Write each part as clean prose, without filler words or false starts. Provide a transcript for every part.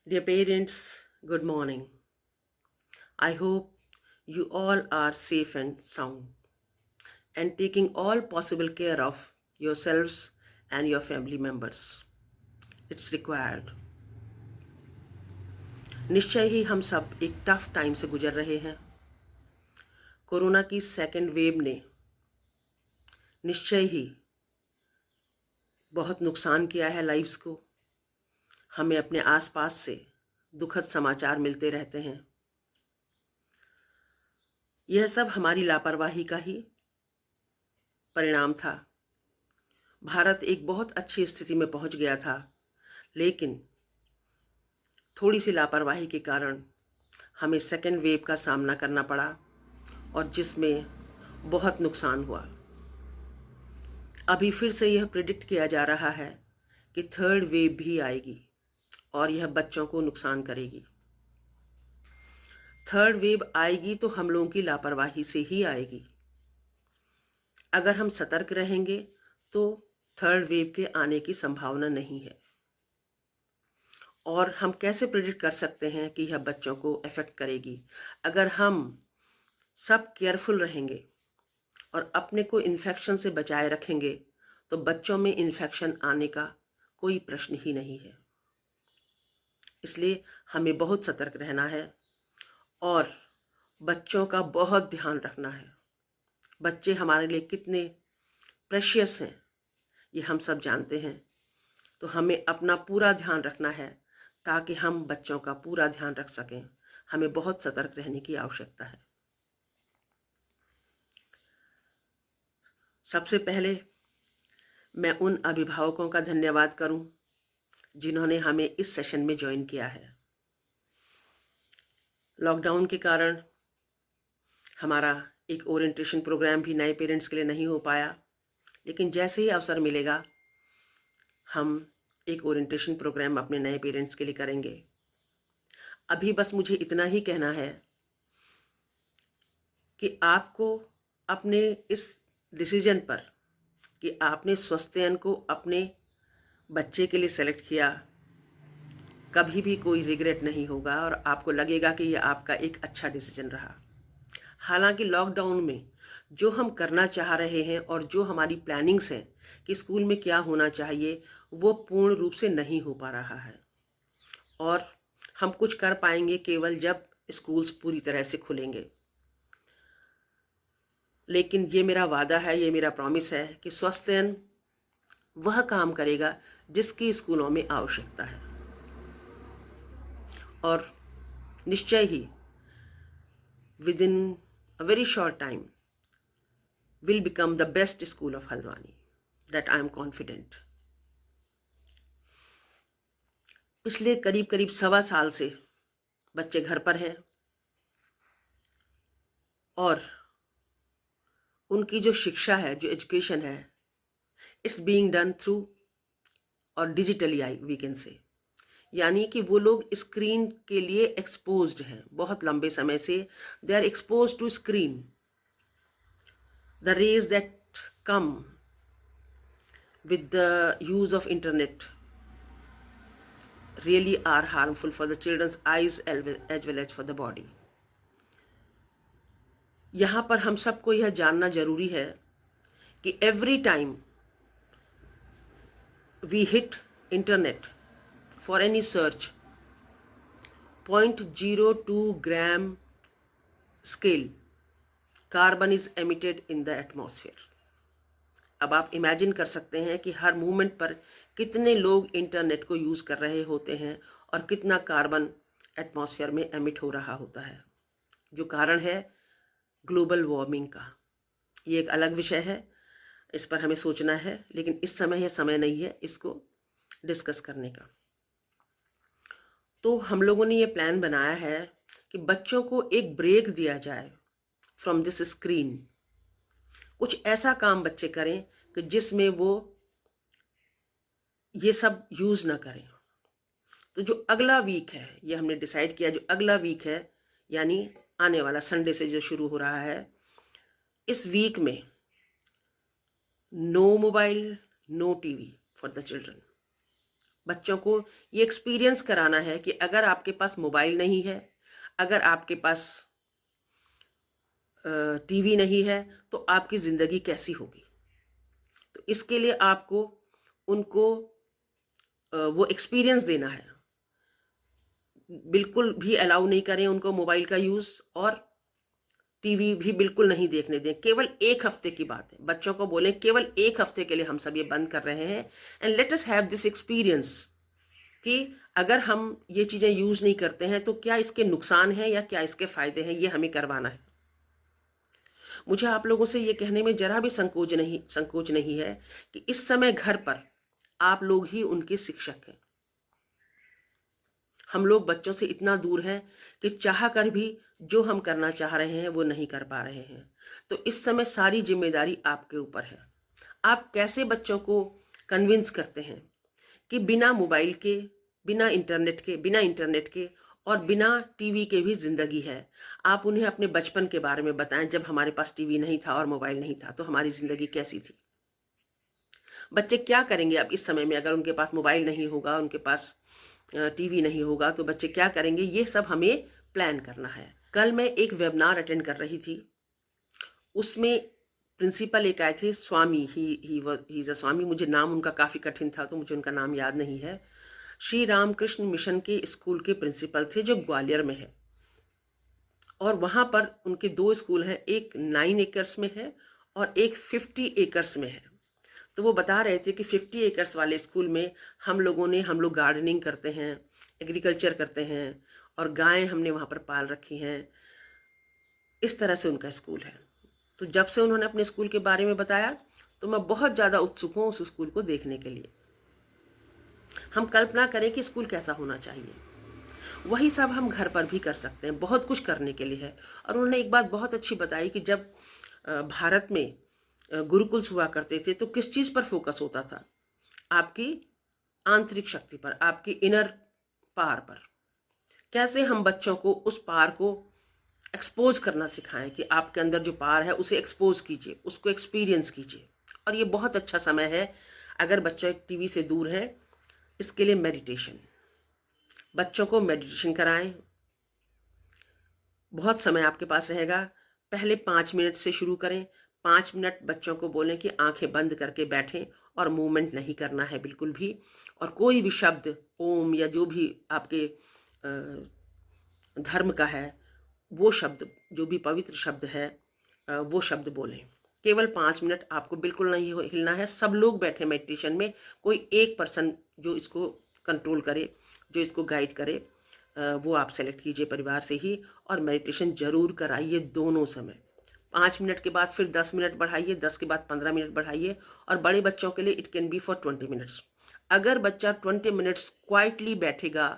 Dear parents, good morning. I hope you all are safe and sound and taking all possible care of yourselves and your family members. It's required. निश्चय ही हम सब एक tough time से गुजर रहे हैं। Corona की second wave ने निश्चय ही बहुत नुकसान किया है लाइव्स को। हमें अपने आसपास से दुखद समाचार मिलते रहते हैं। यह सब हमारी लापरवाही का ही परिणाम था। भारत एक बहुत अच्छी स्थिति में पहुंच गया था, लेकिन थोड़ी सी लापरवाही के कारण हमें सेकेंड वेव का सामना करना पड़ा और जिसमें बहुत नुकसान हुआ। अभी फिर से यह प्रिडिक्ट किया जा रहा है कि थर्ड वेव भी आएगी और यह बच्चों को नुकसान करेगी। थर्ड वेव आएगी तो हम लोगों की लापरवाही से ही आएगी। अगर हम सतर्क रहेंगे तो थर्ड वेव के आने की संभावना नहीं है। और हम कैसे प्रेडिक्ट कर सकते हैं कि यह बच्चों को अफेक्ट करेगी? अगर हम सब केयरफुल रहेंगे और अपने को इन्फेक्शन से बचाए रखेंगे तो बच्चों में इन्फेक्शन आने का कोई प्रश्न ही नहीं है। इसलिए हमें बहुत सतर्क रहना है और बच्चों का बहुत ध्यान रखना है। बच्चे हमारे लिए कितने प्रेशियस हैं ये हम सब जानते हैं, तो हमें अपना पूरा ध्यान रखना है ताकि हम बच्चों का पूरा ध्यान रख सकें। हमें बहुत सतर्क रहने की आवश्यकता है। सबसे पहले मैं उन अभिभावकों का धन्यवाद करूं जिन्होंने हमें इस सेशन में ज्वाइन किया है। लॉकडाउन के कारण हमारा एक ओरिएंटेशन प्रोग्राम भी नए पेरेंट्स के लिए नहीं हो पाया, लेकिन जैसे ही अवसर मिलेगा हम एक ओरिएंटेशन प्रोग्राम अपने नए पेरेंट्स के लिए करेंगे। अभी बस मुझे इतना ही कहना है कि आपको अपने इस डिसीजन पर कि आपने स्वास्थ्ययन को अपने बच्चे के लिए सेलेक्ट किया, कभी भी कोई रिग्रेट नहीं होगा और आपको लगेगा कि यह आपका एक अच्छा डिसीजन रहा। हालांकि लॉकडाउन में जो हम करना चाह रहे हैं और जो हमारी प्लानिंग्स हैं कि स्कूल में क्या होना चाहिए, वो पूर्ण रूप से नहीं हो पा रहा है और हम कुछ कर पाएंगे केवल जब स्कूल्स पूरी तरह से खुलेंगे। लेकिन ये मेरा वादा है, ये मेरा प्रॉमिस है कि स्वास्थ्ययन वह काम करेगा जिसकी स्कूलों में आवश्यकता है और निश्चय ही within a very short time will become the best school of Haldwani. That I am confident. पिछले करीब करीब 1.25 साल से बच्चे घर पर हैं और उनकी जो शिक्षा है, जो एजुकेशन है, इट्स बीइंग डन थ्रू और डिजिटली वी कैन से, यानी कि वो लोग स्क्रीन के लिए एक्सपोज्ड हैं। बहुत लंबे समय से they are expose to screen. The rays that come with the use of internet really are harmful for the children's eyes as well as for the body. यहाँ पर हम सबको यह जानना जरूरी है कि every time we hit internet for any search, 0.02 gram scale carbon is emitted in the atmosphere. अब आप इमेजिन कर सकते हैं कि हर मूवमेंट पर कितने लोग इंटरनेट को यूज़ कर रहे होते हैं और कितना कार्बन एटमॉस्फेयर में एमिट हो रहा होता है, जो कारण है ग्लोबल वार्मिंग का। ये एक अलग विषय है, इस पर हमें सोचना है, लेकिन इस समय यह समय नहीं है इसको डिस्कस करने का। तो हम लोगों ने ये प्लान बनाया है कि बच्चों को एक ब्रेक दिया जाए फ्रॉम दिस स्क्रीन। कुछ ऐसा काम बच्चे करें कि जिसमें वो ये सब यूज़ ना करें। तो जो अगला वीक है, ये हमने डिसाइड किया, जो अगला वीक है यानी आने वाला संडे से जो शुरू हो रहा है, इस वीक में no mobile, no TV for the children. बच्चों को ये एक्सपीरियंस कराना है कि अगर आपके पास मोबाइल नहीं है, अगर आपके पास टीवी नहीं है, तो आपकी ज़िंदगी कैसी होगी। तो इसके लिए आपको उनको वो एक्सपीरियंस देना है। बिल्कुल भी अलाउ नहीं करें उनको मोबाइल का यूज़, और टीवी भी बिल्कुल नहीं देखने दें। केवल 1 हफ्ते की बात है, बच्चों को बोलें केवल 1 हफ्ते के लिए हम सब ये बंद कर रहे हैं, and let us have this experience कि अगर हम ये चीज़ें यूज़ नहीं करते हैं तो क्या इसके नुकसान हैं या क्या इसके फ़ायदे हैं, ये हमें करवाना है। मुझे आप लोगों से ये कहने में ज़रा भी संकोच नहीं है कि इस समय घर पर आप लोग ही उनके शिक्षक हैं। हम लोग बच्चों से इतना दूर हैं कि चाह कर भी जो हम करना चाह रहे हैं वो नहीं कर पा रहे हैं। तो इस समय सारी जिम्मेदारी आपके ऊपर है। आप कैसे बच्चों को कन्विंस करते हैं कि बिना मोबाइल के, बिना इंटरनेट के और बिना टीवी के भी ज़िंदगी है। आप उन्हें अपने बचपन के बारे में बताएं, जब हमारे पास टीवी नहीं था और मोबाइल नहीं था तो हमारी ज़िंदगी कैसी थी। बच्चे क्या करेंगे अब इस समय में, अगर उनके पास मोबाइल नहीं होगा, उनके पास टीवी नहीं होगा, तो बच्चे क्या करेंगे, ये सब हमें प्लान करना है। कल मैं एक वेबिनार अटेंड कर रही थी, उसमें प्रिंसिपल एक आए थे, स्वामी, ही इज़ अ स्वामी, मुझे नाम उनका काफ़ी कठिन था तो मुझे उनका नाम याद नहीं है। श्री रामकृष्ण मिशन के स्कूल के प्रिंसिपल थे जो ग्वालियर में है, और वहाँ पर उनके 2 स्कूल हैं, एक 9 एकर्स में है और एक 50 एकर्स में है। तो वो बता रहे थे कि 50 एकर्स वाले स्कूल में हम लोग गार्डनिंग करते हैं, एग्रीकल्चर करते हैं, और गायें हमने वहाँ पर पाल रखी हैं। इस तरह से उनका स्कूल है। तो जब से उन्होंने अपने स्कूल के बारे में बताया तो मैं बहुत ज़्यादा उत्सुक हूँ उस स्कूल को देखने के लिए। हम कल्पना करें कि स्कूल कैसा होना चाहिए, वही सब हम घर पर भी कर सकते हैं। बहुत कुछ करने के लिए है। और उन्होंने एक बात बहुत अच्छी बताई कि जब भारत में गुरुकुल्स हुआ करते थे तो किस चीज़ पर फोकस होता था, आपकी आंतरिक शक्ति पर, आपकी इनर पावर पर। कैसे हम बच्चों को उस पावर को एक्सपोज करना सिखाएं कि आपके अंदर जो पावर है उसे एक्सपोज कीजिए, उसको एक्सपीरियंस कीजिए। और ये बहुत अच्छा समय है अगर बच्चे टीवी से दूर हैं, इसके लिए मेडिटेशन, बच्चों को मेडिटेशन कराएं। बहुत समय आपके पास रहेगा, पहले 5 मिनट से शुरू करें। 5 मिनट बच्चों को बोलें कि आंखें बंद करके बैठें और मूवमेंट नहीं करना है बिल्कुल भी, और कोई भी शब्द, ओम या जो भी आपके धर्म का है वो शब्द, जो भी पवित्र शब्द है वो शब्द बोलें। केवल 5 मिनट, आपको बिल्कुल नहीं हिलना है। सब लोग बैठे मेडिटेशन में, कोई एक पर्सन जो इसको कंट्रोल करे, जो इसको गाइड करे, वो आप सेलेक्ट कीजिए परिवार से ही, और मेडिटेशन ज़रूर कराइए दोनों समय। 5 मिनट के बाद फिर 10 मिनट बढ़ाइए, 10 के बाद 15 मिनट बढ़ाइए, और बड़े बच्चों के लिए it can be for 20 minutes. अगर बच्चा 20 मिनट्स क्वाइटली बैठेगा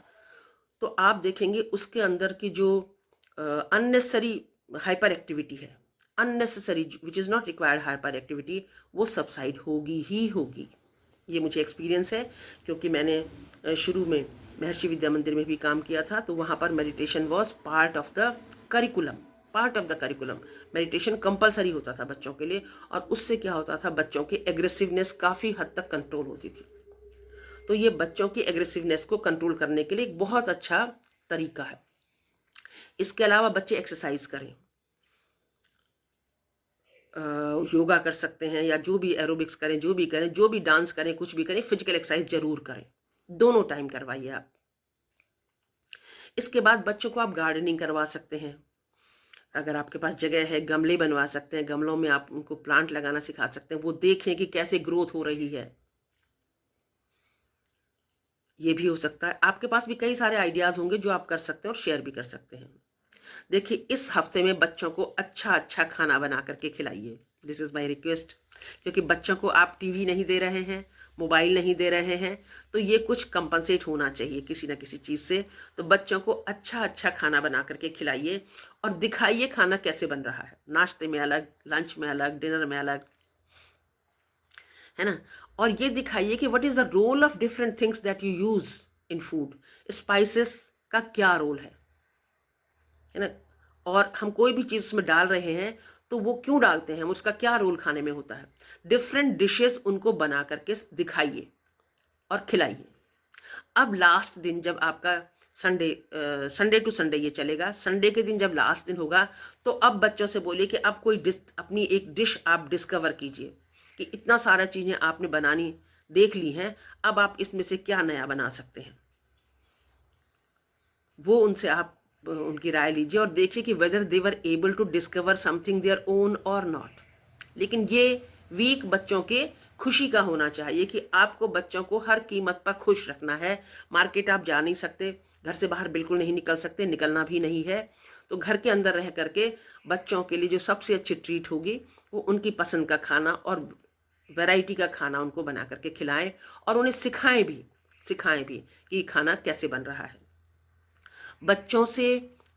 तो आप देखेंगे उसके अंदर की जो अननेसेसरी हाइपर एक्टिविटी है, unnecessary which is not required hyper activity, वो सबसाइड होगी ही होगी। ये मुझे एक्सपीरियंस है, क्योंकि मैंने शुरू में महर्षि विद्या मंदिर में भी काम किया था, तो वहाँ पर meditation was part of the curriculum. Meditation compulsory होता था बच्चों के लिए, और उससे क्या होता था, बच्चों की एग्रेसिवनेस काफ़ी हद तक कंट्रोल होती थी। तो ये बच्चों की एग्रेसिवनेस को कंट्रोल करने के लिए एक बहुत अच्छा तरीका है। इसके अलावा बच्चे एक्सरसाइज करें, योगा कर सकते हैं, या जो भी एरोबिक्स करें, जो भी डांस करें, कुछ भी करें, फिजिकल एक्सरसाइज जरूर करें, दोनों टाइम करवाइए आप। इसके बाद बच्चों को आप गार्डनिंग करवा सकते हैं। अगर आपके पास जगह है, गमले बनवा सकते हैं, गमलों में आप उनको प्लांट लगाना सिखा सकते हैं, वो देखें कि कैसे ग्रोथ हो रही है। ये भी हो सकता है। आपके पास भी कई सारे आइडियाज़ होंगे जो आप कर सकते हैं और शेयर भी कर सकते हैं। देखिए, इस हफ्ते में बच्चों को अच्छा खाना बना करके खिलाइए, दिस इज़ माय रिक्वेस्ट। क्योंकि बच्चों को आप टीवी नहीं दे रहे हैं, मोबाइल नहीं दे रहे हैं, तो ये कुछ कंपनसेट होना चाहिए किसी ना किसी चीज़ से। तो बच्चों को अच्छा खाना बना करके खिलाइए और दिखाइए खाना कैसे बन रहा है, नाश्ते में अलग, लंच में अलग, डिनर में अलग, है ना। और ये दिखाइए कि what is the role of different things that you use in food. Spices का क्या रोल है ना। और हम कोई भी चीज़ उसमें डाल रहे हैं तो वो क्यों डालते हैं, उसका क्या रोल खाने में होता है। डिफरेंट डिशेस उनको बना करके दिखाइए और खिलाइए। अब लास्ट दिन जब आपका संडे टू संडे ये चलेगा, संडे के दिन जब लास्ट दिन होगा तो अब बच्चों से बोलिए कि अब कोई अपनी एक डिश आप डिस्कवर कीजिए कि इतना सारा चीज़ें आपने बनानी देख ली हैं, अब आप इसमें से क्या नया बना सकते हैं। वो उनसे आप उनकी राय लीजिए और देखिए कि whether they were able to discover something their own और नॉट। लेकिन ये वीक बच्चों के खुशी का होना चाहिए कि आपको बच्चों को हर कीमत पर खुश रखना है। मार्केट आप जा नहीं सकते, घर से बाहर बिल्कुल नहीं निकल सकते, निकलना भी नहीं है, तो घर के अंदर रह करके बच्चों के लिए जो सबसे अच्छी ट्रीट होगी वो उनकी पसंद का खाना और वैरायटी का खाना उनको बना करके खिलाएं और उन्हें सिखाएं भी कि खाना कैसे बन रहा है। बच्चों से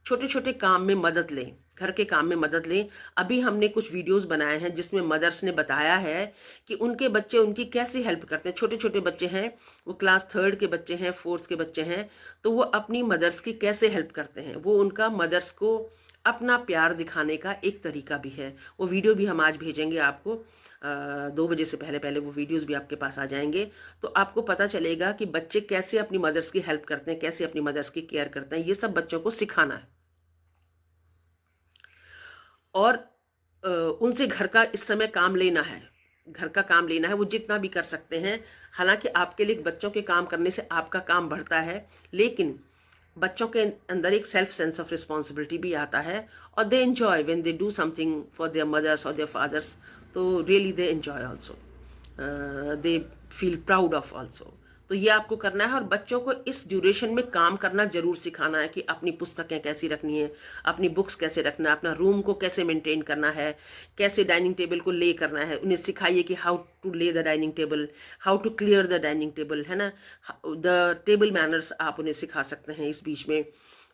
छोटे छोटे काम में मदद लें, घर के काम में मदद लें। अभी हमने कुछ वीडियोस बनाए हैं जिसमें मदर्स ने बताया है कि उनके बच्चे उनकी कैसे हेल्प करते हैं। छोटे छोटे बच्चे हैं, वो क्लास 3 के बच्चे हैं, 4th के बच्चे हैं, तो वो अपनी मदर्स की कैसे हेल्प करते हैं। वो उनका मदर्स को अपना प्यार दिखाने का एक तरीका भी है। वो वीडियो भी हम आज भेजेंगे आपको, 2 बजे से पहले पहले वो वीडियोस भी आपके पास आ जाएंगे, तो आपको पता चलेगा कि बच्चे कैसे अपनी मदर्स की हेल्प करते हैं, कैसे अपनी मदर्स की केयर करते हैं। ये सब बच्चों को सिखाना है और उनसे घर का इस समय काम लेना है, घर का काम लेना है, वो जितना भी कर सकते हैं। हालांकि आपके लिए बच्चों के काम करने से आपका काम बढ़ता है, लेकिन बच्चों के अंदर एक सेल्फ सेंस ऑफ रिस्पॉन्सिबिलिटी भी आता है और they enjoy when they do something for their mothers और देयर फादर्स, तो really they enjoy also, they feel proud of also. तो ये आपको करना है और बच्चों को इस ड्यूरेशन में काम करना जरूर सिखाना है कि अपनी पुस्तकें कैसी रखनी है, अपनी बुक्स कैसे रखना है, अपना रूम को कैसे मेंटेन करना है, कैसे डाइनिंग टेबल को ले करना है। उन्हें सिखाइए कि how to lay the dining table, how to clear the dining table, है ना, द टेबल मैनर्स आप उन्हें सिखा सकते हैं इस बीच में।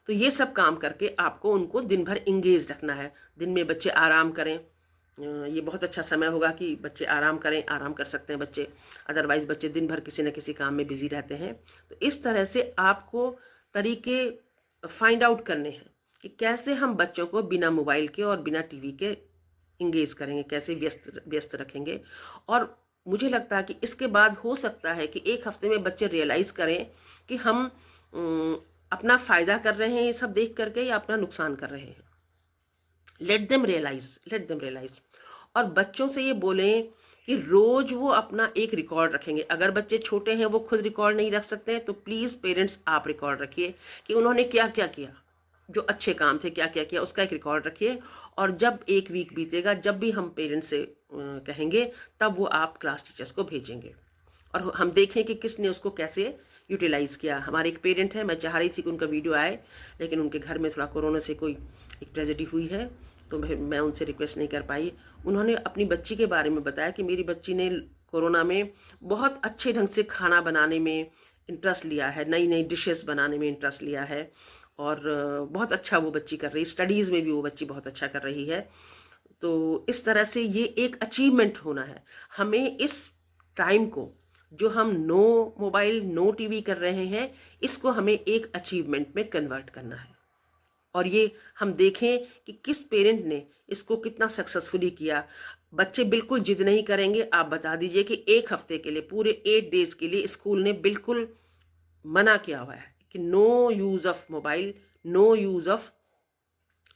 तो ये सब काम करके आपको उनको दिन भर इंगेज रखना है। दिन में बच्चे आराम करें, ये बहुत अच्छा समय होगा कि बच्चे आराम करें, आराम कर सकते हैं बच्चे, अदरवाइज बच्चे दिन भर किसी न किसी काम में बिजी रहते हैं। तो इस तरह से आपको तरीके फाइंड आउट करने हैं कि कैसे हम बच्चों को बिना मोबाइल के और बिना टीवी के इंगेज करेंगे, कैसे व्यस्त रखेंगे। और मुझे लगता है कि इसके बाद हो सकता है कि 1 हफ्ते में बच्चे रियलाइज करें कि हम अपना फ़ायदा कर रहे हैं ये सब देख करके या अपना नुकसान कर रहे हैं। Let them realise. और बच्चों से ये बोलें कि रोज वो अपना एक रिकॉर्ड रखेंगे। अगर बच्चे छोटे हैं, वो खुद रिकॉर्ड नहीं रख सकते हैं, तो प्लीज़ पेरेंट्स आप रिकॉर्ड रखिए कि उन्होंने क्या क्या किया, जो अच्छे काम थे क्या क्या किया, उसका एक रिकॉर्ड रखिए। और जब 1 वीक बीतेगा, जब भी हम पेरेंट्स से कहेंगे, तब वो आप क्लास टीचर्स को भेजेंगे और हम देखें कि किसने उसको कैसे यूटिलाइज़ किया। हमारे एक पेरेंट है, मैं चाह रही थी कि उनका वीडियो आए, लेकिन उनके घर में थोड़ा कोरोना से कोई एक ट्रेजेडी हुई है, तो मैं उनसे रिक्वेस्ट नहीं कर पाई। उन्होंने अपनी बच्ची के बारे में बताया कि मेरी बच्ची ने कोरोना में बहुत अच्छे ढंग से खाना बनाने में इंटरेस्ट लिया है, नई नई डिशेस बनाने में इंटरेस्ट लिया है और बहुत अच्छा वो बच्ची कर रही है, स्टडीज़ में भी वो बच्ची बहुत अच्छा कर रही है। तो इस तरह से ये एक अचीवमेंट होना है। हमें इस टाइम को, जो हम नो मोबाइल नो टीवी कर रहे हैं, इसको हमें एक अचीवमेंट में कन्वर्ट करना है। और ये हम देखें कि किस पेरेंट ने इसको कितना सक्सेसफुली किया। बच्चे बिल्कुल जिद नहीं करेंगे। आप बता दीजिए कि 1 हफ्ते के लिए, पूरे 8 डेज के लिए स्कूल ने बिल्कुल मना किया हुआ है कि no use of mobile, no use of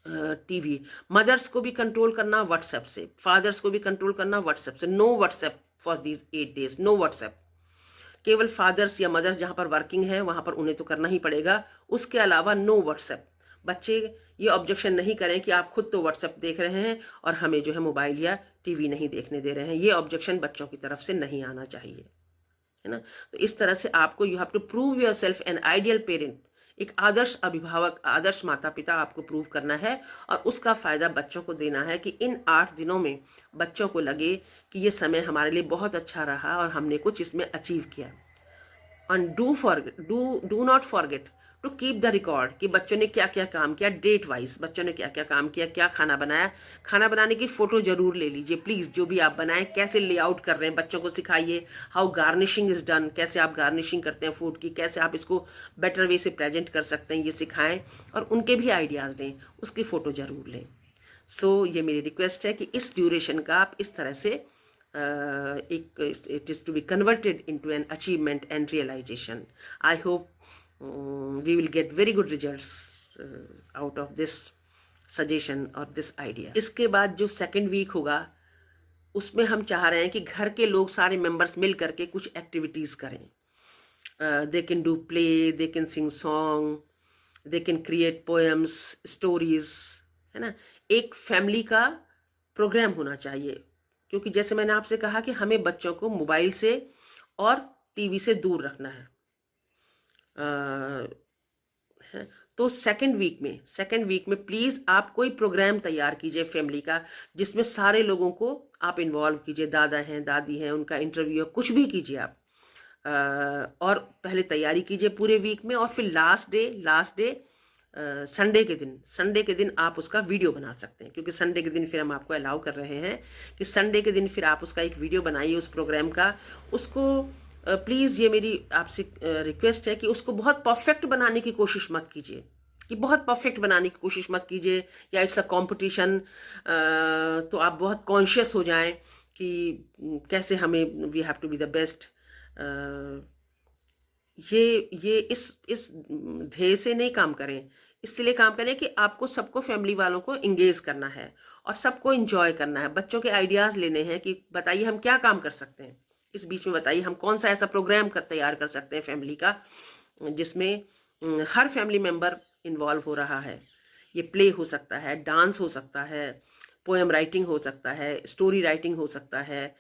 TV. Mothers को भी कंट्रोल करना व्हाट्सएप से, फादर्स को भी कंट्रोल करना व्हाट्सएप से। No WhatsApp for these 8 days, no WhatsApp. केवल फादर्स या मदर्स जहाँ पर वर्किंग है वहाँ पर उन्हें तो करना ही पड़ेगा, उसके अलावा नो व्हाट्सएप। बच्चे ये ऑब्जेक्शन नहीं करें कि आप खुद तो व्हाट्सएप देख रहे हैं और हमें जो है मोबाइल या टीवी नहीं देखने दे रहे हैं। ये ऑब्जेक्शन बच्चों की तरफ से नहीं आना चाहिए, है ना। तो इस तरह से आपको you have to prove yourself an ideal parent, एक आदर्श अभिभावक, आदर्श माता पिता आपको प्रूव करना है और उसका फ़ायदा बच्चों को देना है कि इन 8 दिनों में बच्चों को लगे कि ये समय हमारे लिए बहुत अच्छा रहा और हमने कुछ इसमें अचीव किया। And do not forget to keep the record कि बच्चों ने क्या क्या काम किया, डेट वाइज बच्चों ने क्या क्या काम किया, क्या खाना बनाया। खाना बनाने की फ़ोटो ज़रूर ले लीजिए प्लीज़। जो भी आप बनाएं, कैसे लेआउट कर रहे हैं, बच्चों को सिखाइए। हाउ गार्निशिंग इज़ डन, कैसे आप गार्निशिंग करते हैं फूड की, कैसे आप इसको बेटर वे से प्रेजेंट कर सकते हैं, ये सिखाएं और उनके भी आइडियाज़ लें, उसकी फ़ोटो ज़रूर लें। सो ये मेरी रिक्वेस्ट है कि इस ड्यूरेशन का आप इस तरह से it is to be converted into an achievement and realization. I hope we will get very good results out of this suggestion or this idea. इसके बाद जो सेकेंड वीक होगा उसमें हम चाह रहे हैं कि घर के लोग सारे मेंबर्स मिल करके कुछ एक्टिविटीज़ करें. They can do play, they can sing song, they can create poems, stories, है ना. एक फैमिली का प्रोग्राम होना चाहिए, क्योंकि जैसे मैंने आपसे कहा कि हमें बच्चों को मोबाइल से और टीवी से दूर रखना है. तो सेकेंड वीक में प्लीज़ आप कोई प्रोग्राम तैयार कीजिए फैमिली का, जिसमें सारे लोगों को आप इन्वॉल्व कीजिए. दादा हैं, दादी हैं, उनका इंटरव्यू, कुछ भी कीजिए आप. और पहले तैयारी कीजिए पूरे वीक में, और फिर लास्ट डे संडे के दिन आप उसका वीडियो बना सकते हैं, क्योंकि संडे के दिन फिर हम आपको अलाउ कर रहे हैं कि संडे के दिन फिर आप उसका एक वीडियो बनाइए उस प्रोग्राम का. उसको प्लीज़, ये मेरी आपसे रिक्वेस्ट है कि उसको बहुत परफेक्ट बनाने की कोशिश मत कीजिए, या इट्स अ कंपटीशन तो आप बहुत कॉन्शियस हो जाएं कि कैसे हमें we have to be the best. ये इस ध्येय से नहीं काम करें. इसलिए काम करें कि आपको सबको, फैमिली वालों को इंगेज करना है और सबको एंजॉय करना है. बच्चों के आइडियाज़ लेने हैं कि बताइए हम क्या काम कर सकते हैं इस बीच में, बताइए हम कौन सा ऐसा प्रोग्राम तैयार कर सकते हैं फैमिली का, जिसमें हर फैमिली मेम्बर इन्वॉल्व हो रहा है. ये प्ले हो सकता है, डांस हो सकता है, पोएम राइटिंग हो सकता है, स्टोरी राइटिंग हो सकता है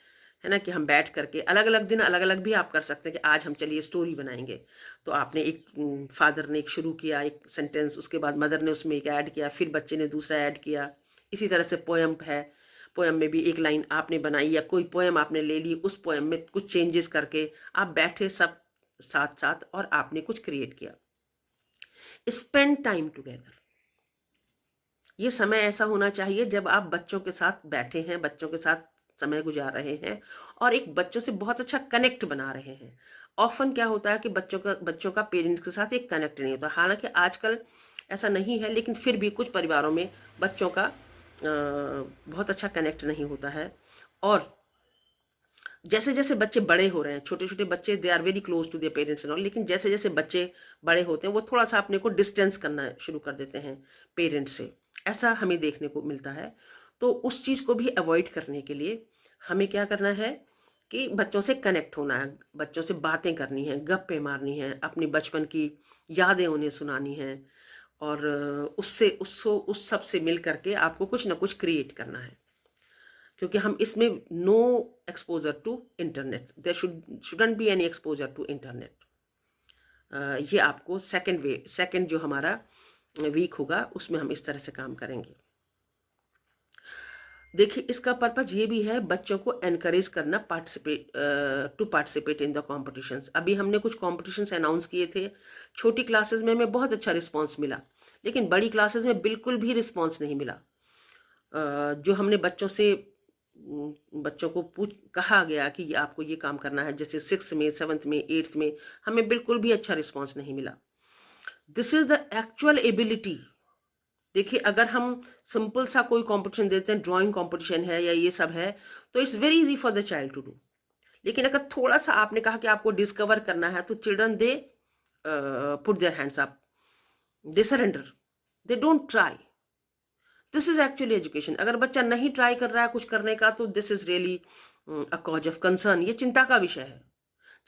ना. कि हम बैठ करके अलग अलग दिन अलग अलग भी आप कर सकते हैं कि आज हम चलिए स्टोरी बनाएंगे. तो आपने एक, फादर ने एक शुरू किया एक सेंटेंस, उसके बाद मदर ने उसमें एक ऐड किया, फिर बच्चे ने दूसरा ऐड किया. इसी तरह से पोएम है, पोएम में भी एक लाइन आपने बनाई या कोई पोएम आपने ले ली, उस पोएम में कुछ चेंजेस करके आप बैठे सब साथ और आपने कुछ क्रिएट किया. Spend time together. ये समय ऐसा होना चाहिए जब आप बच्चों के साथ बैठे हैं, बच्चों के साथ समय गुजार रहे हैं और एक बच्चों से बहुत अच्छा कनेक्ट बना रहे हैं. ऑफन क्या होता है कि बच्चों का पेरेंट्स के साथ एक कनेक्ट नहीं होता. हालांकि आजकल ऐसा नहीं है, लेकिन फिर भी कुछ परिवारों में बच्चों का बहुत अच्छा कनेक्ट नहीं होता है. और जैसे जैसे बच्चे बड़े हो रहे हैं, छोटे छोटे बच्चे, they are very close to their parents and all, लेकिन जैसे जैसे बच्चे बड़े होते हैं वो थोड़ा सा अपने को डिस्टेंस करना शुरू कर देते हैं पेरेंट्स से. ऐसा हमें देखने को मिलता है. तो उस चीज़ को भी अवॉइड करने के लिए हमें क्या करना है कि बच्चों से कनेक्ट होना है, बच्चों से बातें करनी हैं, गप्पे मारनी हैं, अपनी बचपन की यादें उन्हें सुनानी हैं, और उस सब से मिल करके आपको कुछ ना कुछ क्रिएट करना है. क्योंकि हम इसमें no exposure to internet, there shouldn't be any exposure to internet. ये आपको सेकेंड जो हमारा वीक होगा उसमें हम इस तरह से काम करेंगे. देखिए, इसका पर्पज ये भी है बच्चों को एनकरेज करना to participate in the competitions. अभी हमने कुछ कॉम्पिटिशन्स अनाउंस किए थे. छोटी क्लासेस में हमें बहुत अच्छा रिस्पांस मिला, लेकिन बड़ी क्लासेस में बिल्कुल भी रिस्पांस नहीं मिला. जो हमने बच्चों को कहा गया कि आपको ये काम करना है, जैसे 6th में, 7th में, 8th में, हमें बिल्कुल भी अच्छा रिस्पांस नहीं मिला. This is the actual ability. देखिए, अगर हम सिंपल सा कोई कंपटीशन देते हैं, ड्राइंग कंपटीशन है या ये सब है, तो it's very easy for the child to do. लेकिन अगर थोड़ा सा आपने कहा कि आपको डिस्कवर करना है, तो children they put their hands up, they surrender, they don't try. This is actually education. अगर बच्चा नहीं ट्राई कर रहा है कुछ करने का, तो this is really a cause of concern. ये चिंता का विषय है.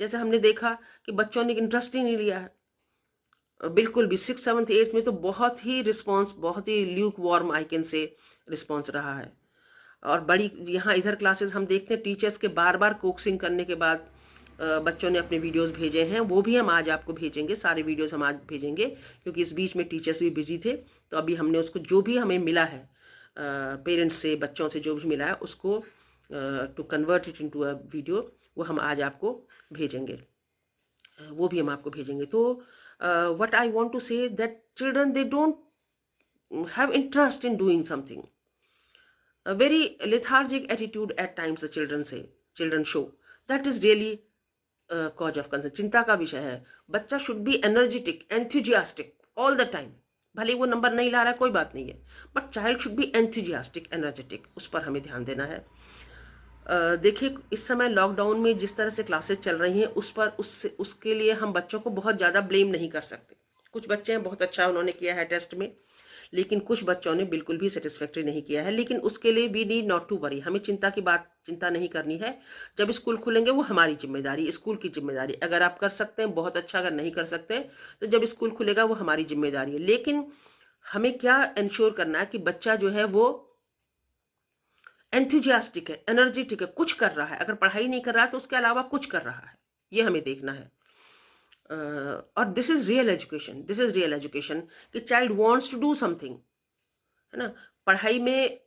जैसे हमने देखा कि बच्चों ने इंटरेस्ट ही नहीं लिया है बिल्कुल भी. 6th, 7th, 8th में तो बहुत ही lukewarm I can say response रहा है. और बड़ी यहाँ इधर क्लासेस हम देखते हैं, टीचर्स के बार बार कोक्सिंग करने के बाद बच्चों ने अपने वीडियोस भेजे हैं. वो भी हम आज आपको भेजेंगे, सारे वीडियोस हम आज भेजेंगे, क्योंकि इस बीच में टीचर्स भी बिजी थे. तो अभी हमने उसको जो भी हमें मिला है पेरेंट्स से, बच्चों से जो भी मिला है, उसको to convert it into a video, वो हम आज आपको भेजेंगे, वो भी हम आपको भेजेंगे. तो what I want to say that children, they don't have interest in doing something. A very lethargic attitude at times the children show. That is really a cause of concern. चिंता का विषय है. बच्चा should be energetic, enthusiastic all the time. भले वो number नहीं ला रहा है, कोई बात नहीं है, but child should be enthusiastic, energetic. उस पर हमें ध्यान देना है. देखिए इस समय लॉकडाउन में जिस तरह से क्लासेस चल रही हैं उसके लिए हम बच्चों को बहुत ज़्यादा ब्लेम नहीं कर सकते। कुछ बच्चे हैं बहुत अच्छा उन्होंने किया है टेस्ट में, लेकिन कुछ बच्चों ने बिल्कुल भी सेटिस्फैक्ट्री नहीं किया है। लेकिन उसके लिए we need not to worry, हमें चिंता नहीं करनी है। जब स्कूल खुलेंगे वो हमारी जिम्मेदारी, स्कूल की जिम्मेदारी। अगर आप कर सकते हैं बहुत अच्छा, अगर नहीं कर सकते हैं तो जब स्कूल खुलेगा वो हमारी जिम्मेदारी है। लेकिन हमें क्या इंश्योर करना है कि बच्चा जो है वो एंथुजियास्टिक है, एनर्जेटिक है, कुछ कर रहा है। अगर पढ़ाई नहीं कर रहा है तो उसके अलावा कुछ कर रहा है, ये हमें देखना है। और this is real education, this is real education कि child wants to do something, है ना। पढ़ाई में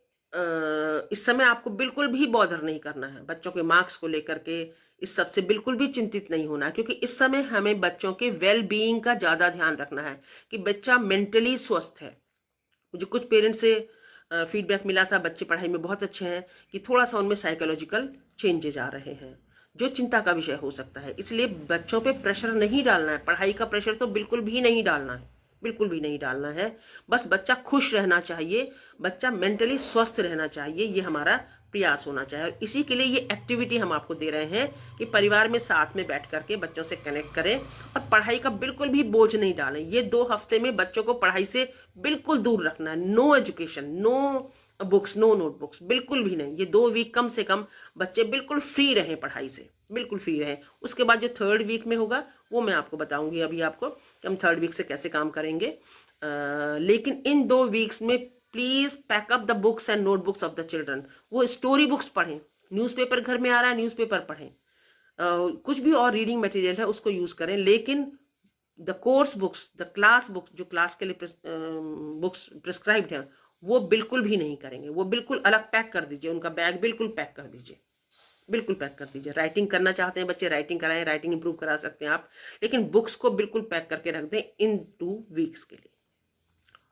इस समय आपको बिल्कुल भी बॉदर नहीं करना है, बच्चों के मार्क्स को लेकर के इस सब से बिल्कुल भी चिंतित नहीं होना है, क्योंकि इस समय हमें बच्चों के वेल बीइंग का ज़्यादा ध्यान रखना है कि बच्चा मेंटली स्वस्थ है। मुझे कुछ पेरेंट्स से फीडबैक मिला था, बच्चे पढ़ाई में बहुत अच्छे हैं कि थोड़ा सा उनमें साइकोलॉजिकल चेंजेज आ रहे हैं, जो चिंता का विषय हो सकता है। इसलिए बच्चों पे प्रेशर नहीं डालना है, पढ़ाई का प्रेशर तो बिल्कुल भी नहीं डालना है, बिल्कुल भी नहीं डालना है। बस बच्चा खुश रहना चाहिए, बच्चा मेंटली स्वस्थ रहना चाहिए, ये हमारा प्रयास होना चाहिए। और इसी के लिए ये एक्टिविटी हम आपको दे रहे हैं कि परिवार में साथ में बैठ करके बच्चों से कनेक्ट करें और पढ़ाई का बिल्कुल भी बोझ नहीं डालें। ये 2 हफ्ते में बच्चों को पढ़ाई से बिल्कुल दूर रखना है। No education, no books, no notebooks, बिल्कुल भी नहीं। ये 2 वीक कम से कम बच्चे बिल्कुल फ्री रहें पढ़ाई से, बिल्कुल फ्री रहें। उसके बाद जो 3rd वीक में होगा वो मैं आपको बताऊंगी अभी आपको कि हम 3rd वीक से कैसे काम करेंगे। लेकिन इन 2 वीक्स में please pack up the books and notebooks of the children. वो स्टोरी बुक्स पढ़ें, न्यूज़पेपर घर में आ रहा है न्यूज़पेपर पढ़ें, कुछ भी और रीडिंग मटेरियल है उसको यूज करें। लेकिन the course books, the class books, जो क्लास के लिए बुक्स प्रिस्क्राइब्ड हैं, वो बिल्कुल भी नहीं करेंगे। वो बिल्कुल अलग पैक कर दीजिए, उनका बैग बिल्कुल पैक कर दीजिए, बिल्कुल पैक कर दीजिए। राइटिंग करना चाहते हैं बच्चे, राइटिंग कराएं, राइटिंग इंप्रूव करा सकते हैं आप, लेकिन बुक्स को बिल्कुल पैक करके रख दें इन 2 वीक्स के लिए।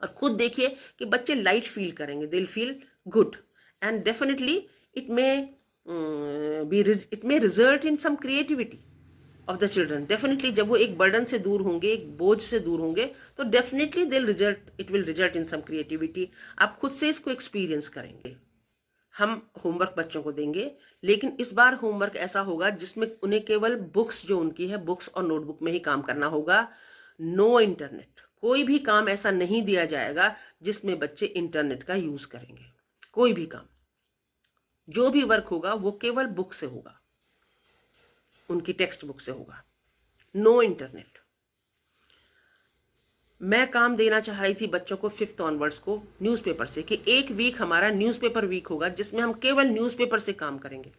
और खुद देखिए कि बच्चे लाइट फील करेंगे, दिल feel good, and definitely it may result in some creativity of the children. Definitely जब वो एक बर्डन से दूर होंगे, एक बोझ से दूर होंगे, तो definitely it will result in some creativity. आप खुद से इसको एक्सपीरियंस करेंगे। हम होमवर्क बच्चों को देंगे, लेकिन इस बार होमवर्क ऐसा होगा जिसमें उन्हें केवल बुक्स जो उनकी है, बुक्स और नोटबुक में ही काम करना होगा। नो इंटरनेट, कोई भी काम ऐसा नहीं दिया जाएगा जिसमें बच्चे इंटरनेट का यूज करेंगे। कोई भी काम, जो भी वर्क होगा वो केवल बुक से होगा, उनकी टेक्स्ट बुक से होगा। No internet. मैं काम देना चाह रही थी बच्चों को 5th ऑनवर्ड्स को न्यूज़पेपर से, कि 1 वीक हमारा न्यूज़पेपर वीक होगा जिसमें हम केवल न्यूज़पेपर से काम करेंगे,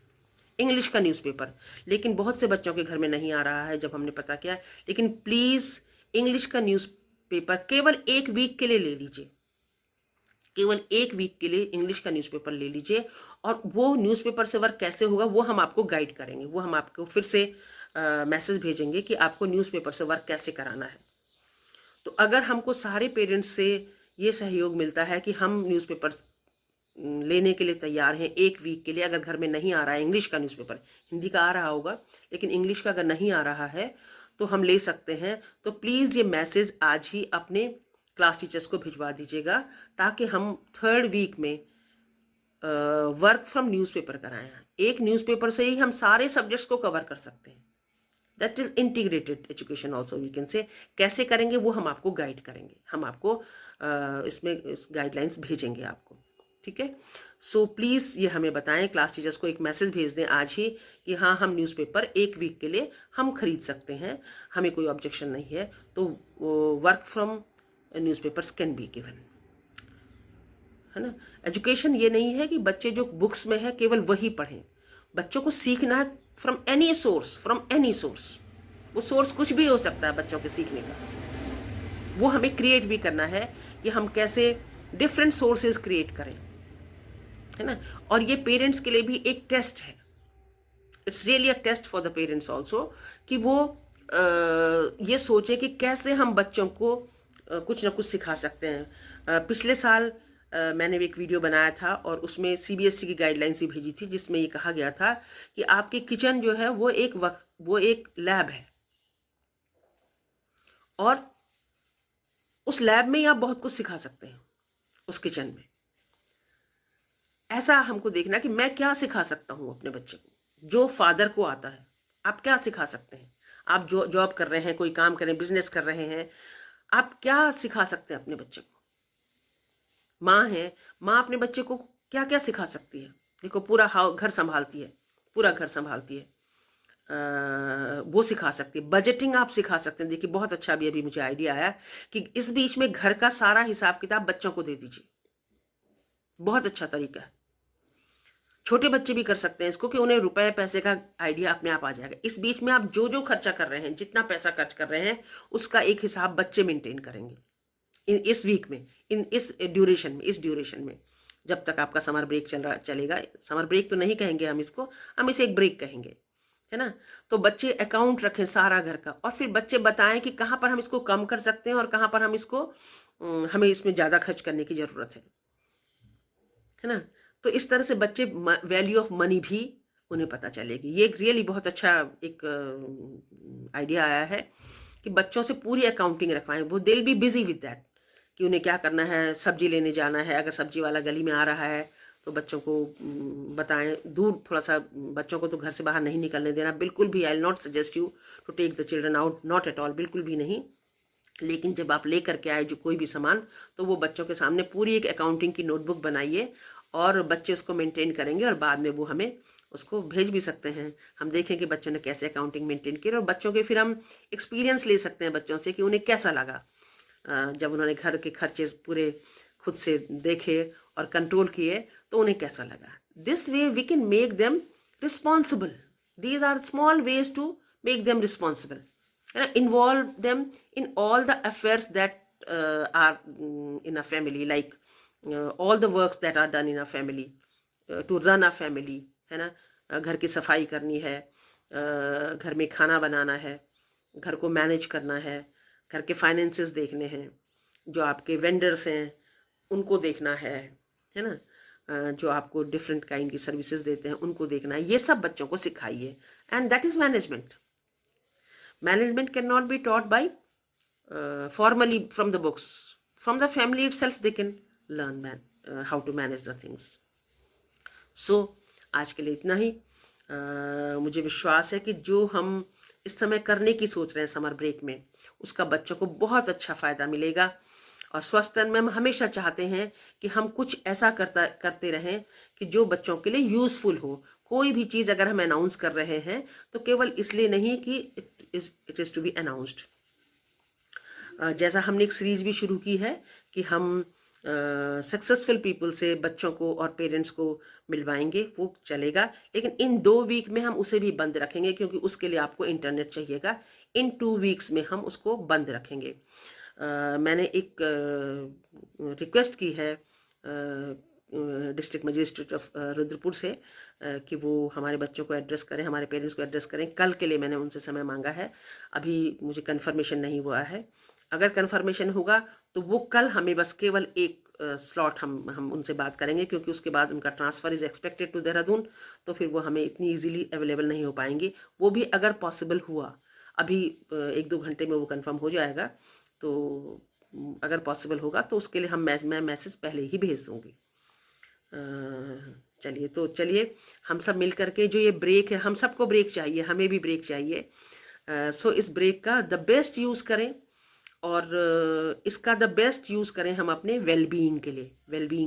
इंग्लिश का न्यूज़पेपर। लेकिन बहुत से बच्चों के घर में नहीं आ रहा है जब हमने पता किया। लेकिन प्लीज़ इंग्लिश का न्यूज़पेपर केवल 1 वीक के लिए ले लीजिए, केवल 1 वीक के लिए इंग्लिश का न्यूज़पेपर ले लीजिए। और वो न्यूज़पेपर से वर्क कैसे होगा वो हम आपको गाइड करेंगे, वो हम आपको फिर से मैसेज भेजेंगे कि आपको न्यूज़पेपर से वर्क कैसे कराना है। तो अगर हमको सारे पेरेंट्स से ये सहयोग मिलता है कि हम न्यूज़पेपर लेने के लिए तैयार हैं 1 वीक के लिए, अगर घर में नहीं आ रहा है इंग्लिश का न्यूज़पेपर, हिंदी का आ रहा होगा लेकिन इंग्लिश का अगर नहीं आ रहा है तो हम ले सकते हैं, तो प्लीज़ ये मैसेज आज ही अपने क्लास टीचर्स को भिजवा दीजिएगा, ताकि हम 3rd वीक में वर्क फ्रॉम न्यूज़पेपर कराएं। एक न्यूज़पेपर से ही हम सारे सब्जेक्ट्स को कवर कर सकते हैं। That is integrated education also we can say. कैसे करेंगे वो हम आपको गाइड करेंगे, हम आपको इसमें गाइडलाइंस भेजेंगे आपको, ठीक है। सो प्लीज़ ये हमें बताएं, क्लास टीचर्स को एक मैसेज भेज दें आज ही कि हाँ हम न्यूज़पेपर 1 वीक के लिए हम खरीद सकते हैं, हमें कोई ऑब्जेक्शन नहीं है। तो work from newspapers can be given, है ना। एजुकेशन ये नहीं है कि बच्चे जो बुक्स में है केवल वही पढ़ें, बच्चों को सीखना है from any source, from any source. वो सोर्स कुछ भी हो सकता है बच्चों के सीखने का, वो हमें क्रिएट भी करना है कि हम कैसे डिफरेंट सोर्सेज क्रिएट करें, है ना। और ये पेरेंट्स के लिए भी एक टेस्ट है, it's really a test for the parents also, कि वो ये सोचे कि कैसे हम बच्चों को कुछ ना कुछ सिखा सकते हैं। पिछले साल मैंने एक वीडियो बनाया था और उसमें CBSE की गाइडलाइंस भी भेजी थी, जिसमें ये कहा गया था कि आपकी किचन जो है वो एक लैब है, और उस लैब में ही आप बहुत कुछ सिखा सकते हैं उस किचन में। ऐसा हमको देखना कि मैं क्या सिखा सकता हूँ अपने बच्चे को, जो फादर को आता है। आप क्या सिखा सकते हैं? आप जो जॉब कर रहे हैं, कोई काम कर रहे हैं, बिजनेस कर रहे हैं, आप क्या सिखा सकते हैं अपने बच्चे को? माँ है, माँ अपने बच्चे को क्या क्या सिखा सकती है? देखो, पूरा घर संभालती है, पूरा घर संभालती है, वो सिखा सकती है। बजटिंग आप सिखा सकते हैं। देखिए, बहुत अच्छा अभी मुझे आइडिया आया कि इस बीच में घर का सारा हिसाब किताब बच्चों को दे दीजिए। बहुत अच्छा तरीका है। छोटे बच्चे भी कर सकते हैं इसको, कि उन्हें रुपए पैसे का आइडिया अपने आप आ जाएगा। इस बीच में आप जो जो खर्चा कर रहे हैं, जितना पैसा खर्च कर रहे हैं, उसका एक हिसाब बच्चे मेंटेन करेंगे इस वीक में, इस ड्यूरेशन में, जब तक आपका समर ब्रेक चलेगा। समर ब्रेक तो नहीं कहेंगे हम इसको, हम इसे एक ब्रेक कहेंगे, है ना। तो बच्चे अकाउंट रखें सारा घर का, और फिर बच्चे बताएं कि कहाँ पर हम इसको कम कर सकते हैं और कहाँ पर हम इसको हमें इसमें ज़्यादा खर्च करने की ज़रूरत है ना। तो इस तरह से बच्चे वैल्यू ऑफ मनी भी उन्हें पता चलेगी। ये एक रियली बहुत अच्छा एक आइडिया आया है कि बच्चों से पूरी अकाउंटिंग रखवाएं। वो दिल बी बिजी विद दैट, कि उन्हें क्या करना है, सब्जी लेने जाना है, अगर सब्जी वाला गली में आ रहा है तो बच्चों को बताएं। दूर थोड़ा सा बच्चों को तो घर से बाहर नहीं निकलने देना बिल्कुल भी। I will not suggest you to take the children out, not at all, बिल्कुल भी नहीं। लेकिन जब आप ले करके आए जो कोई भी सामान, तो वो बच्चों के सामने पूरी एक अकाउंटिंग की नोटबुक बनाइए, और बच्चे उसको मेंटेन करेंगे, और बाद में वो हमें उसको भेज भी सकते हैं। हम देखें कि बच्चों ने कैसे अकाउंटिंग मेंटेन की, और बच्चों के फिर हम एक्सपीरियंस ले सकते हैं बच्चों से कि उन्हें कैसा लगा जब उन्होंने घर के खर्चे पूरे खुद से देखे और कंट्रोल किए, तो उन्हें कैसा लगा। This way we can make them responsible. These are small ways to make them responsible, है ना। Involve them in all the affairs that are in a family, like all the works that are done in a family, to run a family, है ना। घर की सफाई करनी है, घर में खाना बनाना है, घर को मैनेज करना है, घर के फाइनेंसेस देखने हैं, जो आपके वेंडर्स हैं उनको देखना है ना। जो आपको डिफरेंट काइंड की सर्विसेज देते हैं उनको देखना है। ये सब बच्चों को सिखाइए, and that is management. Management can not be taught by formally from the books. From the family itself they can learn how to manage the things. So आज के लिए इतना ही। मुझे विश्वास है कि जो हम इस समय करने की सोच रहे हैं समर ब्रेक में, उसका बच्चों को बहुत अच्छा फ़ायदा मिलेगा। और स्वस्थ तन में हम हमेशा चाहते हैं कि हम कुछ ऐसा करते रहें कि जो बच्चों के लिए यूज़फुल हो। कोई भी चीज़ अगर हम अनाउंस कर रहे हैं तो केवल इसलिए नहीं कि it is to be announced. जैसा हमने एक सीरीज़ भी शुरू की है कि हम सक्सेसफुल पीपल से बच्चों को और पेरेंट्स को मिलवाएंगे, वो चलेगा। लेकिन इन 2 वीक में हम उसे भी बंद रखेंगे, क्योंकि उसके लिए आपको इंटरनेट चाहिएगा। इन 2 वीक्स में हम उसको बंद रखेंगे। मैंने एक रिक्वेस्ट की है डिस्ट्रिक्ट मजिस्ट्रेट ऑफ रुद्रपुर से कि वो हमारे बच्चों को एड्रेस करें, हमारे पेरेंट्स को एड्रेस करें। कल के लिए मैंने उनसे समय मांगा है, अभी मुझे कंफर्मेशन नहीं हुआ है। अगर कंफर्मेशन होगा तो वो कल हमें बस केवल एक स्लॉट हम उनसे बात करेंगे, क्योंकि उसके बाद उनका transfer is expected to Dehradun, तो फिर वो हमें इतनी इजीली अवेलेबल नहीं हो पाएंगी। वो भी अगर पॉसिबल हुआ, अभी 1-2 घंटे में वो कंफर्म हो जाएगा, तो अगर पॉसिबल होगा तो उसके लिए मैं मैसेज पहले ही भेज दूँगी। चलिए हम सब मिल करके जो ये ब्रेक है, हम सबको ब्रेक चाहिए, हमें भी ब्रेक चाहिए। सो इस ब्रेक का द बेस्ट यूज़ करें, और इसका द बेस्ट यूज़ करें हम अपने वेलबीइंग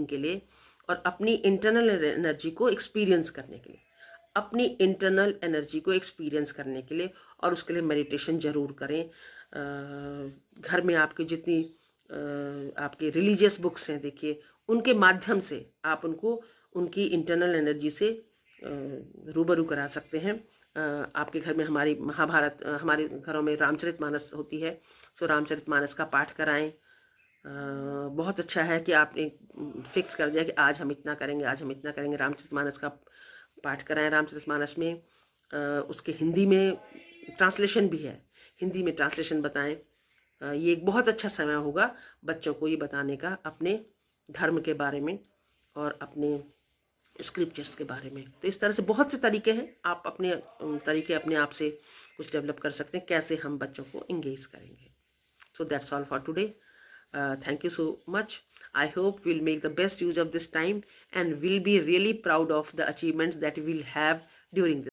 के लिए और अपनी इंटरनल एनर्जी को एक्सपीरियंस करने के लिए, और उसके लिए मेडिटेशन ज़रूर करें। घर में आपके जितनी आपके रिलीजियस बुक्स हैं, देखिए उनके माध्यम से आप उनको उनकी इंटरनल एनर्जी से रूबरू करा सकते हैं। आपके घर में हमारी महाभारत, हमारे घरों में रामचरितमानस होती है, सो रामचरितमानस का पाठ कराएं। बहुत अच्छा है कि आपने फिक्स कर दिया कि आज हम इतना करेंगे, रामचरितमानस का पाठ कराएं। रामचरितमानस में उसके हिंदी में ट्रांसलेशन भी है, हिंदी में ट्रांसलेशन बताएं। ये एक बहुत अच्छा समय होगा बच्चों को ये बताने का, अपने धर्म के बारे में और अपने स्क्रिप्चर्स के बारे में। तो इस तरह से बहुत से तरीके हैं, आप अपने तरीके अपने आप से कुछ डेवलप कर सकते हैं, कैसे हम बच्चों को इंगेज करेंगे। So that's all for today. Thank you so much. I hope we'll make the best use of this time and we'll be really proud of the achievements that we'll have during this.